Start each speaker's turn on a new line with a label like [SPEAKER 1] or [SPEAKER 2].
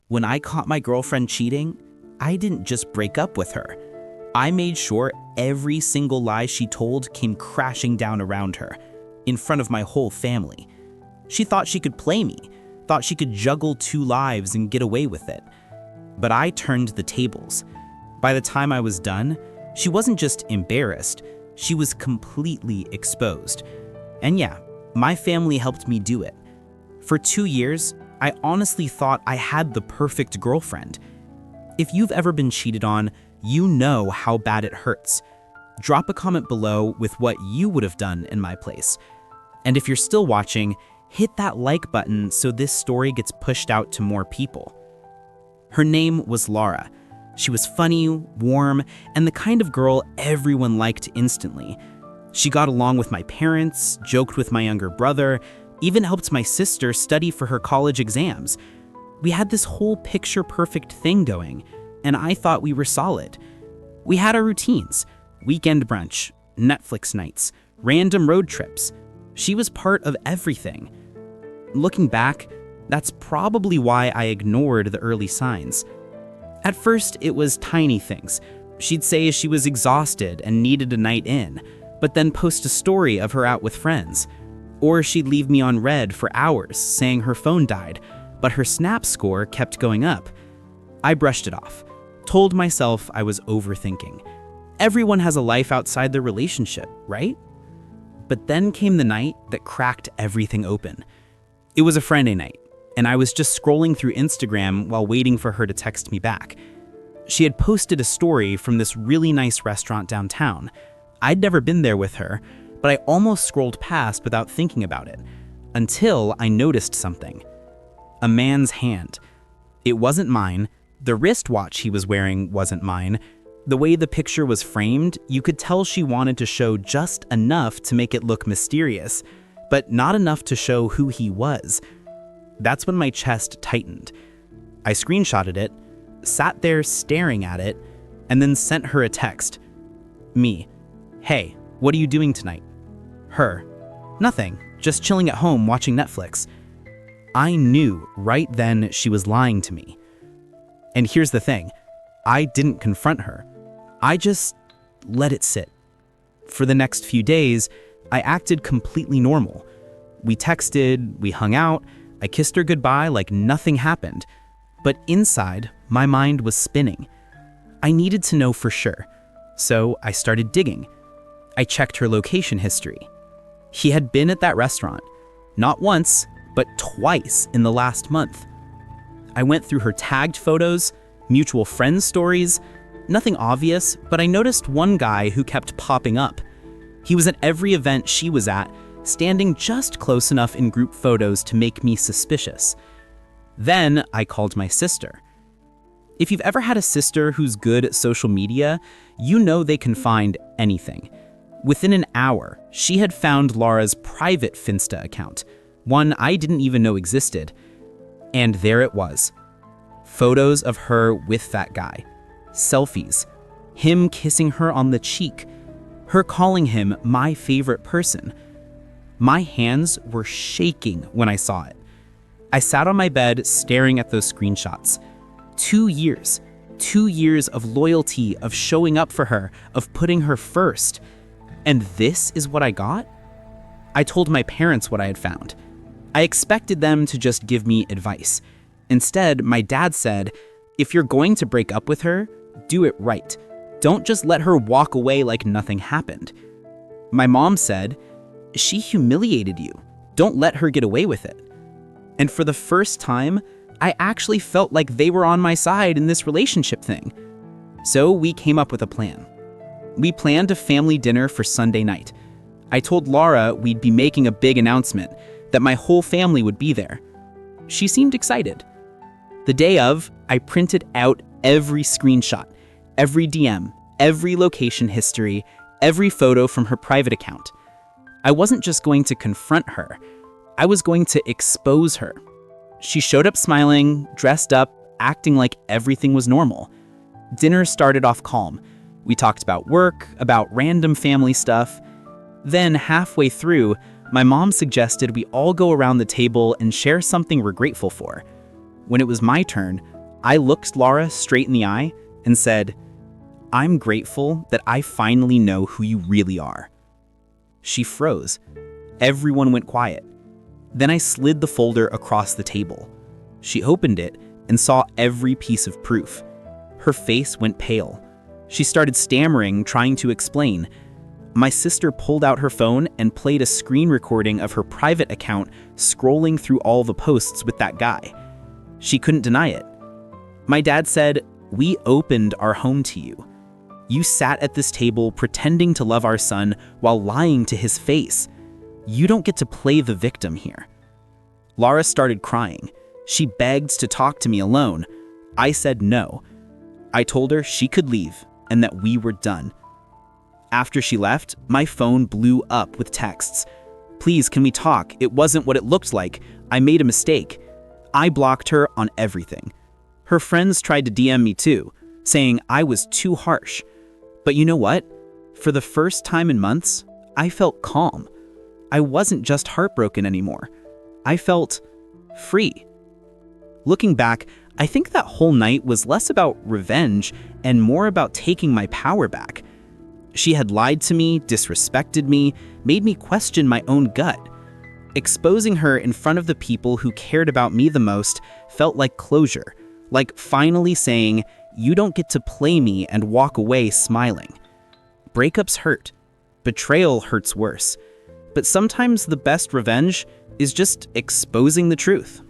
[SPEAKER 1] When I caught my girlfriend cheating, I didn't just break up with her. I made sure every single lie she told came crashing down around her, in front of my whole family. She thought she could play me, thought she could juggle two lives and get away with it. But I turned the tables. By the time I was done, she wasn't just embarrassed, she was completely exposed. And yeah, my family helped me do it. For 2 years, I honestly thought I had the perfect girlfriend. If you've ever been cheated on, you know how bad it hurts. Drop a comment below with what you would have done in my place. And if you're still watching, hit that like button so this story gets pushed out to more people. Her name was Laura. She was funny, warm, and the kind of girl everyone liked instantly. She got along with my parents, joked with my younger brother, even helped my sister study for her college exams. We had this whole picture-perfect thing going, and I thought we were solid. We had our routines: weekend brunch, Netflix nights, random road trips. She was part of everything. Looking back, that's probably why I ignored the early signs. At first, it was tiny things. She'd say she was exhausted and needed a night in, but then post a story of her out with friends. Or she'd leave me on red for hours saying her phone died, but her Snap score kept going up. I brushed it off, told myself I was overthinking. Everyone has a life outside their relationship, right? But then came the night that cracked everything open. It was a Friday night, and I was just scrolling through Instagram while waiting for her to text me back. She had posted a story from this really nice restaurant downtown. I'd never been there with her, but I almost scrolled past without thinking about it, until I noticed something. A man's hand. It wasn't mine. The wristwatch he was wearing wasn't mine. The way the picture was framed, you could tell she wanted to show just enough to make it look mysterious, but not enough to show who he was. That's when my chest tightened. I screenshotted it, sat there staring at it, and then sent her a text. Me: "Hey, what are you doing tonight?" Her: "Nothing, just chilling at home watching Netflix." I knew right then she was lying to me. And here's the thing, I didn't confront her. I just let it sit. For the next few days, I acted completely normal. We texted, we hung out, I kissed her goodbye like nothing happened. But inside, my mind was spinning. I needed to know for sure, so I started digging. I checked her location history. He had been at that restaurant, not once, but twice in the last month. I went through her tagged photos, mutual friends stories, nothing obvious, but I noticed one guy who kept popping up. He was at every event she was at, standing just close enough in group photos to make me suspicious. Then I called my sister. If you've ever had a sister who's good at social media, you know they can find anything. Within an hour, she had found Laura's private Finsta account, one I didn't even know existed. And there it was. Photos of her with that guy. Selfies. Him kissing her on the cheek. Her calling him my favorite person. My hands were shaking when I saw it. I sat on my bed staring at those screenshots. 2 years. 2 years of loyalty, of showing up for her, of putting her first. And this is what I got? I told my parents what I had found. I expected them to just give me advice. Instead, my dad said, "If you're going to break up with her, do it right. Don't just let her walk away like nothing happened." My mom said, "She humiliated you. Don't let her get away with it." And for the first time, I actually felt like they were on my side in this relationship thing. So we came up with a plan. We planned a family dinner for Sunday night. I told Laura we'd be making a big announcement, that my whole family would be there. She seemed excited. The day of, I printed out every screenshot, every DM, every location history, every photo from her private account. I wasn't just going to confront her, I was going to expose her. She showed up smiling, dressed up, acting like everything was normal. Dinner started off calm. We talked about work, about random family stuff. Then, halfway through, my mom suggested we all go around the table and share something we're grateful for. When it was my turn, I looked Laura straight in the eye and said, "I'm grateful that I finally know who you really are." She froze. Everyone went quiet. Then I slid the folder across the table. She opened it and saw every piece of proof. Her face went pale. She started stammering, trying to explain. My sister pulled out her phone and played a screen recording of her private account scrolling through all the posts with that guy. She couldn't deny it. My dad said, "We opened our home to you. You sat at this table pretending to love our son while lying to his face. You don't get to play the victim here." Laura started crying. She begged to talk to me alone. I said no. I told her she could leave and that we were done. After she left, my phone blew up with texts. "Please, can we talk? It wasn't what it looked like. I made a mistake." I blocked her on everything. Her friends tried to DM me too, saying I was too harsh. But you know what? For the first time in months, I felt calm. I wasn't just heartbroken anymore. I felt free. Looking back, I think that whole night was less about revenge and more about taking my power back. She had lied to me, disrespected me, made me question my own gut. Exposing her in front of the people who cared about me the most felt like closure, like finally saying, "You don't get to play me," and walk away smiling. Breakups hurt. Betrayal hurts worse. But sometimes the best revenge is just exposing the truth.